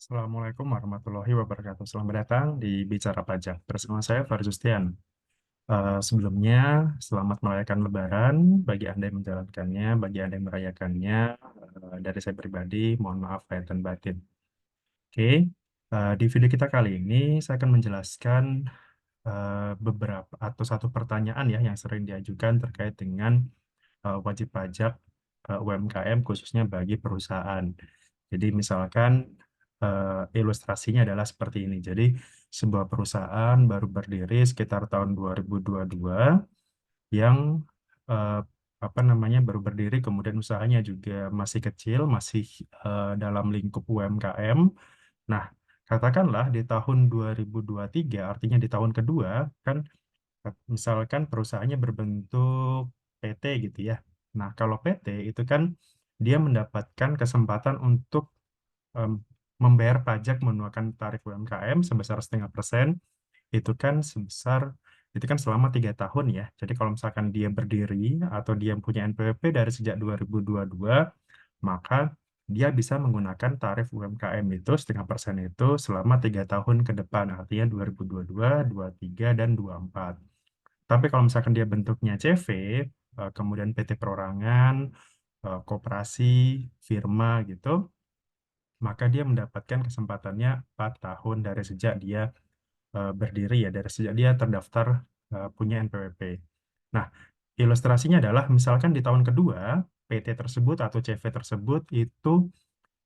Assalamualaikum warahmatullahi wabarakatuh. Selamat datang di Bicara Pajak. Bersama saya Faris Justian. Sebelumnya, selamat merayakan Lebaran bagi Anda yang menjalankannya, bagi Anda yang merayakannya. Dari saya pribadi, mohon maaf lahir dan batin. Oke, di video kita kali ini saya akan menjelaskan beberapa atau satu pertanyaan ya yang sering diajukan terkait dengan wajib pajak UMKM khususnya bagi perusahaan. Jadi misalkan ilustrasinya adalah seperti ini. Jadi sebuah perusahaan baru berdiri sekitar tahun 2022 yang eh, apa namanya baru berdiri, kemudian usahanya juga masih kecil, masih dalam lingkup UMKM. Nah, katakanlah di tahun 2023, artinya di tahun kedua, kan misalkan perusahaannya berbentuk PT gitu ya. Nah, kalau PT itu kan dia mendapatkan kesempatan untuk em, membayar pajak mengenakan tarif UMKM sebesar 0,5%, itu kan sebesar itu kan selama 3 tahun ya. Jadi kalau misalkan dia berdiri atau dia punya NPWP dari sejak 2022, maka dia bisa menggunakan tarif UMKM itu 0,5% itu selama 3 tahun ke depan, artinya 2022, 23, dan 24. Tapi kalau misalkan dia bentuknya CV, kemudian PT Perorangan, koperasi, firma gitu, maka dia mendapatkan kesempatannya 4 tahun dari sejak dia berdiri ya, dari sejak dia terdaftar punya NPWP. Nah, ilustrasinya adalah misalkan di tahun kedua, PT tersebut atau CV tersebut itu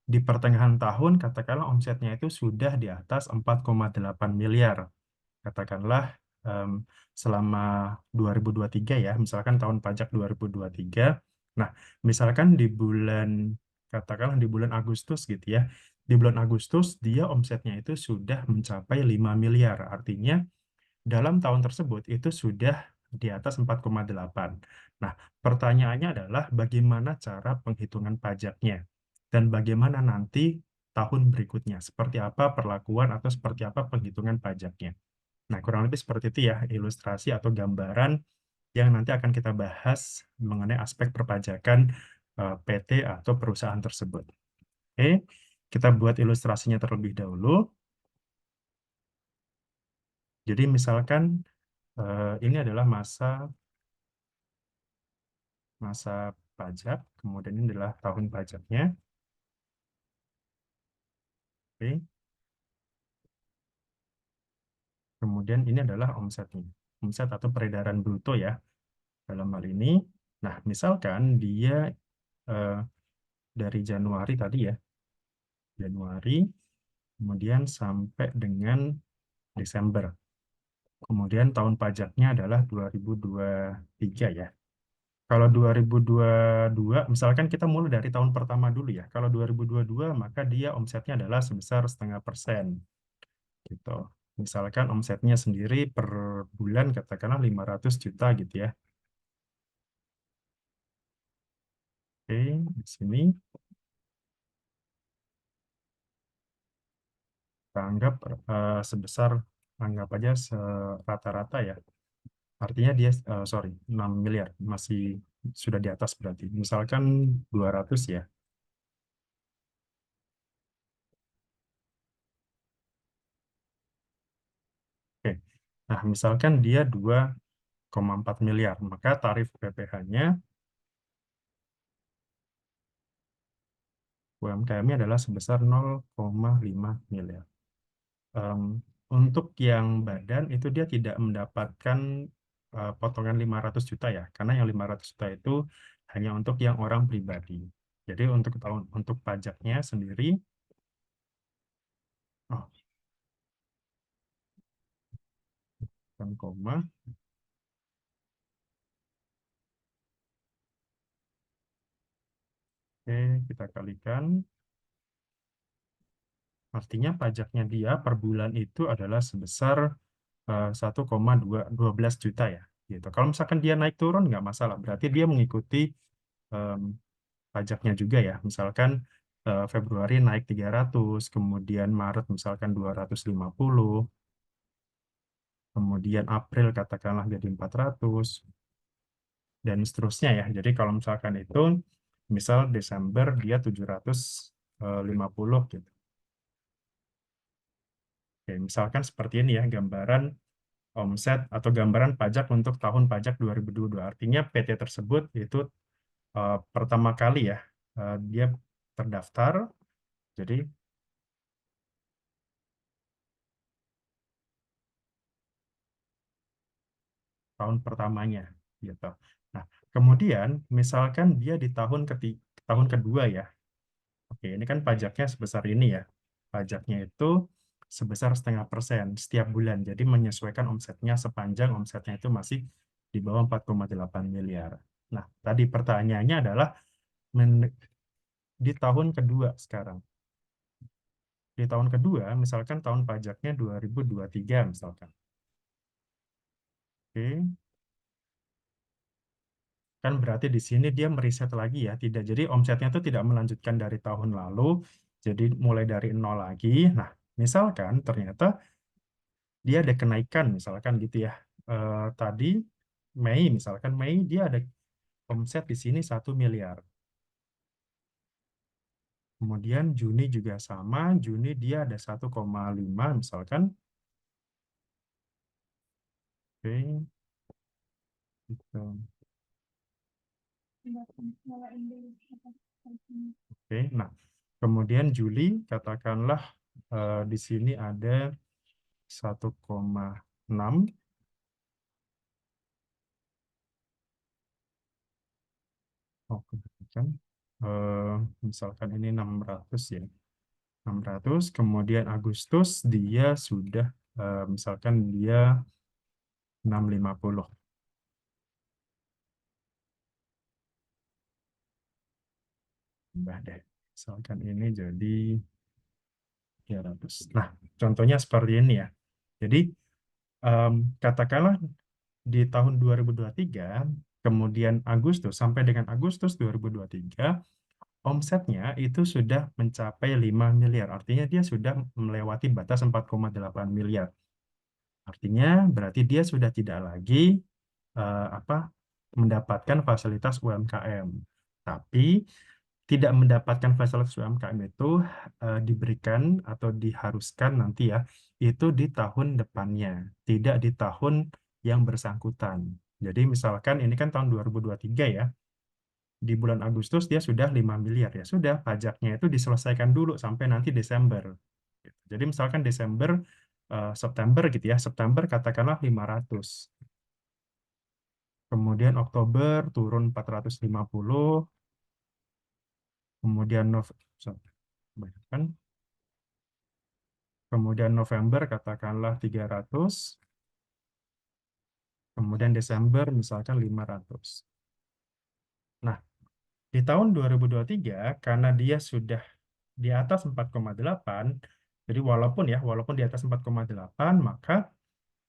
di pertengahan tahun katakanlah omsetnya itu sudah di atas 4,8 miliar. Katakanlah em, selama 2023 ya, misalkan tahun pajak 2023. Nah, misalkan di bulan, katakanlah di bulan Agustus gitu ya, di bulan Agustus dia omsetnya itu sudah mencapai 5 miliar. Artinya dalam tahun tersebut itu sudah di atas 4,8. Nah, pertanyaannya adalah bagaimana cara penghitungan pajaknya dan bagaimana nanti tahun berikutnya, seperti apa perlakuan atau seperti apa penghitungan pajaknya. Nah, kurang lebih seperti itu ya, ilustrasi atau gambaran yang nanti akan kita bahas mengenai aspek perpajakan PT atau perusahaan tersebut. Oke, kita buat ilustrasinya terlebih dahulu. Jadi misalkan ini adalah masa masa pajak, kemudian ini adalah tahun pajaknya. Oke, kemudian ini adalah omsetnya, omset atau peredaran bruto ya dalam hal ini. Nah, misalkan dia eh, dari Januari tadi ya, Januari kemudian sampai dengan Desember. Kemudian tahun pajaknya adalah 2023 ya. Kalau 2022, misalkan kita mulai dari tahun pertama dulu ya. Kalau 2022, maka dia omsetnya adalah sebesar 0,5% gitu. Misalkan omsetnya sendiri per bulan katakanlah 500 juta gitu ya. Oke, di sini kita anggap sebesar, anggap aja rata-rata ya. Artinya dia, sorry, 6 miliar, masih sudah di atas berarti. Misalkan 200 ya. Oke. Nah, misalkan dia 2,4 miliar, maka tarif PPh-nya UMKM-nya adalah sebesar 0,5 miliar. Em, untuk yang badan itu dia tidak mendapatkan potongan 500 juta ya, karena yang 500 juta itu hanya untuk yang orang pribadi. Jadi untuk pajaknya sendiri, oh, bukan koma, oke, kita kalikan. Artinya pajaknya dia per bulan itu adalah sebesar 1,12 juta ya. Gitu. Kalau misalkan dia naik turun nggak masalah, berarti dia mengikuti em, pajaknya juga ya. Misalkan Februari naik 300, kemudian Maret misalkan 250, kemudian April katakanlah jadi 400, dan seterusnya ya. Jadi kalau misalkan itu, misal Desember dia 750 gitu. Oke, misalkan seperti ini ya, gambaran omset atau gambaran pajak untuk tahun pajak 2022. Artinya PT tersebut itu pertama kali ya, dia terdaftar, jadi tahun pertamanya gitu. Nah, kemudian misalkan dia di tahun kedua ya. Oke, ini kan pajaknya sebesar ini ya. Pajaknya itu sebesar 0,5% setiap bulan. Jadi menyesuaikan omsetnya sepanjang omsetnya itu masih di bawah 4,8 miliar. Nah, tadi pertanyaannya adalah men- di tahun kedua sekarang. Di tahun kedua, misalkan tahun pajaknya 2023 misalkan. Oke, kan berarti di sini dia meriset lagi ya, tidak. Jadi omsetnya itu tidak melanjutkan dari tahun lalu, jadi mulai dari nol lagi. Nah, misalkan ternyata dia ada kenaikan, misalkan gitu ya. Tadi Mei, misalkan Mei dia ada omset di sini 1 miliar. Kemudian Juni juga sama, Juni dia ada 1,5 misalkan. Oke, gitu. Oke, nah kemudian Juli katakanlah di sini ada 1,6. Oke, kan. Eh, Misalkan ini 600 ya. 600. Kemudian Agustus dia sudah misalkan dia 650. Tambah deh. Misalkan ini jadi 300. Nah, contohnya seperti ini ya. Jadi em, katakanlah di tahun 2023, kemudian Agustus sampai dengan Agustus 2023, omsetnya itu sudah mencapai 5 miliar. Artinya dia sudah melewati batas 4,8 miliar. Artinya berarti dia sudah tidak lagi apa mendapatkan fasilitas UMKM. Tapi tidak mendapatkan fasilitas UMKM itu diberikan atau diharuskan nanti ya itu di tahun depannya, tidak di tahun yang bersangkutan. Jadi misalkan ini kan tahun 2023 ya, di bulan Agustus dia sudah 5 miliar ya, sudah pajaknya itu diselesaikan dulu sampai nanti Desember. Gitu. Jadi misalkan Desember, September gitu ya, September katakanlah 500. Kemudian Oktober turun 450, kemudian kemudian November katakanlah 300, kemudian Desember misalkan 500. Nah, di tahun 2023 karena dia sudah di atas 4,8, jadi walaupun di atas 4,8, maka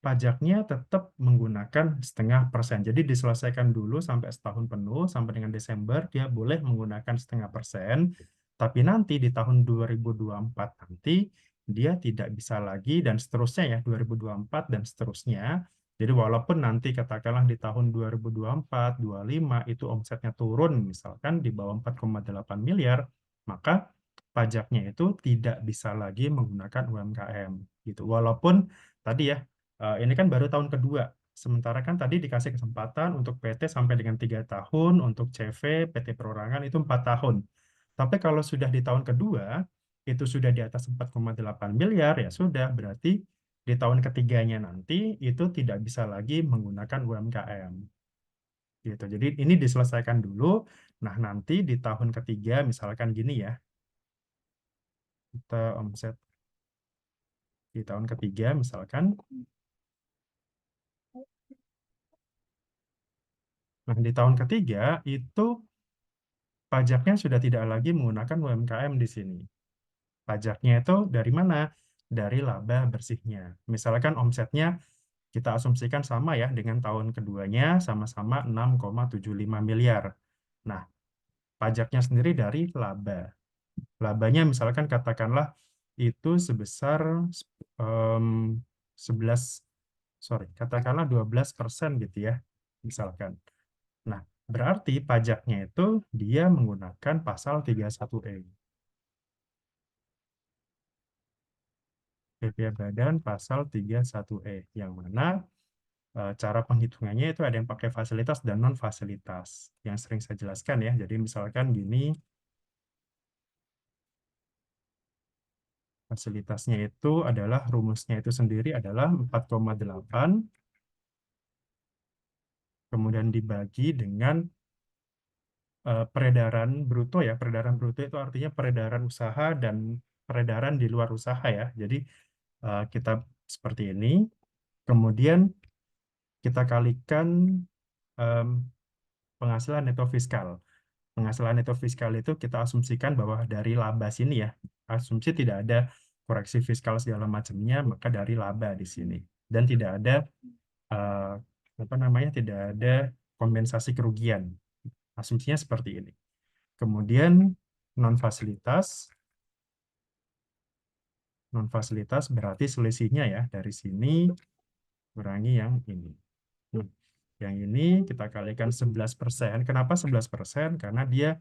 pajaknya tetap menggunakan 0,5%. Jadi diselesaikan dulu sampai setahun penuh, sampai dengan Desember, dia boleh menggunakan 0,5%. Tapi nanti di tahun 2024 nanti, dia tidak bisa lagi, dan seterusnya ya, 2024 dan seterusnya. Jadi walaupun nanti katakanlah di tahun 2024, 25 itu omsetnya turun, misalkan di bawah 4,8 miliar, maka pajaknya itu tidak bisa lagi menggunakan UMKM. Gitu. Walaupun tadi ya, ini kan baru tahun kedua. Sementara kan tadi dikasih kesempatan untuk PT sampai dengan 3 tahun, untuk CV, PT Perorangan itu 4 tahun. Tapi kalau sudah di tahun kedua, itu sudah di atas 4,8 miliar, ya sudah, berarti di tahun ketiganya nanti itu tidak bisa lagi menggunakan UMKM. Gitu. Jadi ini diselesaikan dulu. Nah, nanti di tahun ketiga, misalkan gini ya, kita omset di tahun ketiga, misalkan, nah di tahun ketiga itu pajaknya sudah tidak lagi menggunakan UMKM di sini. Pajaknya itu dari mana? Dari laba bersihnya. Misalkan omsetnya kita asumsikan sama ya dengan tahun keduanya, sama-sama 6,75 miliar. Nah, pajaknya sendiri dari laba. Labanya misalkan katakanlah itu sebesar em, 11, sorry, katakanlah 12% gitu ya, misalkan. Nah, berarti pajaknya itu dia menggunakan pasal 31E. PPh Badan pasal 31E, yang mana cara penghitungannya itu ada yang pakai fasilitas dan non fasilitas yang sering saya jelaskan ya. Jadi misalkan gini, fasilitasnya itu adalah rumusnya itu sendiri adalah 4,8, kemudian dibagi dengan peredaran bruto ya. Peredaran bruto itu artinya peredaran usaha dan peredaran di luar usaha ya. Jadi kita seperti ini, kemudian kita kalikan em, penghasilan neto fiskal. Penghasilan neto fiskal itu kita asumsikan bahwa dari laba sini ya, asumsi tidak ada koreksi fiskal segala macamnya, maka dari laba di sini. Dan tidak ada eh, apa namanya, tidak ada kompensasi kerugian. Asumsinya seperti ini. Kemudian non fasilitas, non fasilitas berarti selisihnya ya dari sini kurangi yang ini. Hmm. Yang ini kita kalikan 11%. Kenapa 11%? Karena dia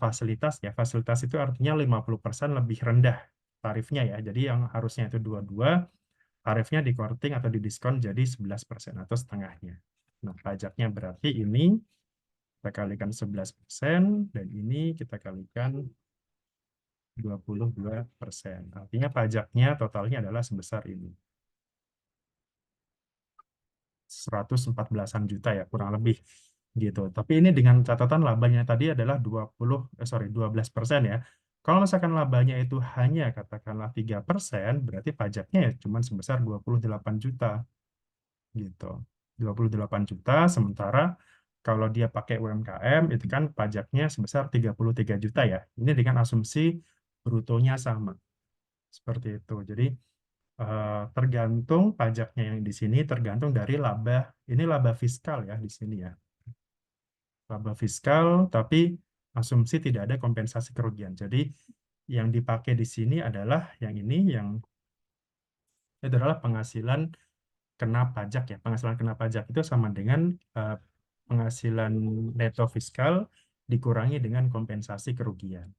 fasilitas ya. Fasilitas itu artinya 50% lebih rendah tarifnya ya. Jadi yang harusnya itu 22, tarifnya di korting atau di diskon jadi 11% atau setengahnya. Nah, pajaknya berarti ini kita kalikan 11% dan ini kita kalikan 22%. Artinya pajaknya totalnya adalah sebesar ini. 114-an juta ya kurang lebih gitu. Tapi ini dengan catatan labanya tadi adalah 12% ya. Kalau misalkan labanya itu hanya katakanlah 3%, berarti pajaknya ya cuma sebesar 28 juta gitu. 28 juta, sementara kalau dia pakai UMKM itu kan pajaknya sebesar 33 juta ya. Ini dengan asumsi brutonya sama. Seperti itu. Jadi tergantung pajaknya yang di sini tergantung dari laba. Ini laba fiskal ya di sini ya. Laba fiskal, tapi asumsi tidak ada kompensasi kerugian. Jadi yang dipakai di sini adalah yang ini, yang itu adalah penghasilan kena pajak ya. Penghasilan kena pajak itu sama dengan penghasilan neto fiskal dikurangi dengan kompensasi kerugian.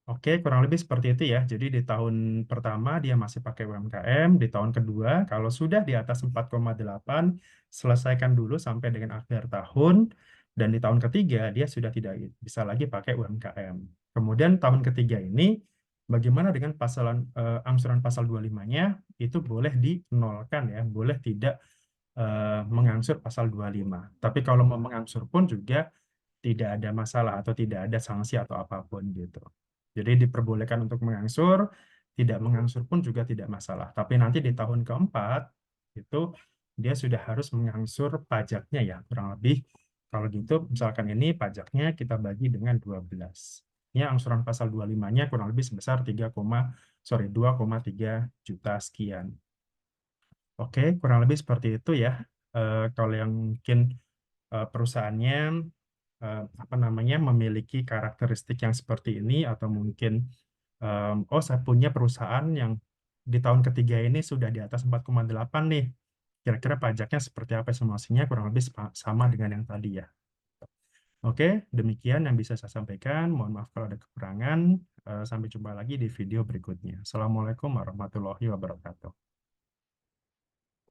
Oke, kurang lebih seperti itu ya. Jadi di tahun pertama dia masih pakai UMKM, di tahun kedua kalau sudah di atas 4,8 selesaikan dulu sampai dengan akhir tahun, dan di tahun ketiga dia sudah tidak bisa lagi pakai UMKM. Kemudian tahun ketiga ini bagaimana dengan angsuran pasal 25-nya, itu boleh dinolkan ya, boleh tidak mengangsur pasal 25. Tapi kalau mau mengangsur pun juga tidak ada masalah atau tidak ada sanksi atau apapun gitu. Jadi diperbolehkan untuk mengangsur, tidak mengangsur pun juga tidak masalah. Tapi nanti di tahun keempat itu dia sudah harus mengangsur pajaknya ya, kurang lebih. Kalau gitu, misalkan ini pajaknya kita bagi dengan 12. Ini angsuran pasal 25-nya kurang lebih sebesar 2,3 juta sekian. Oke, kurang lebih seperti itu ya. Kalau yang mungkin perusahaannya apa namanya memiliki karakteristik yang seperti ini, atau mungkin oh saya punya perusahaan yang di tahun ketiga ini sudah di atas 4,8 nih. Kira-kira pajaknya seperti apa simulasinya, kurang lebih sama dengan yang tadi ya. Oke, demikian yang bisa saya sampaikan. Mohon maaf kalau ada kekurangan. Sampai jumpa lagi di video berikutnya. Assalamualaikum warahmatullahi wabarakatuh.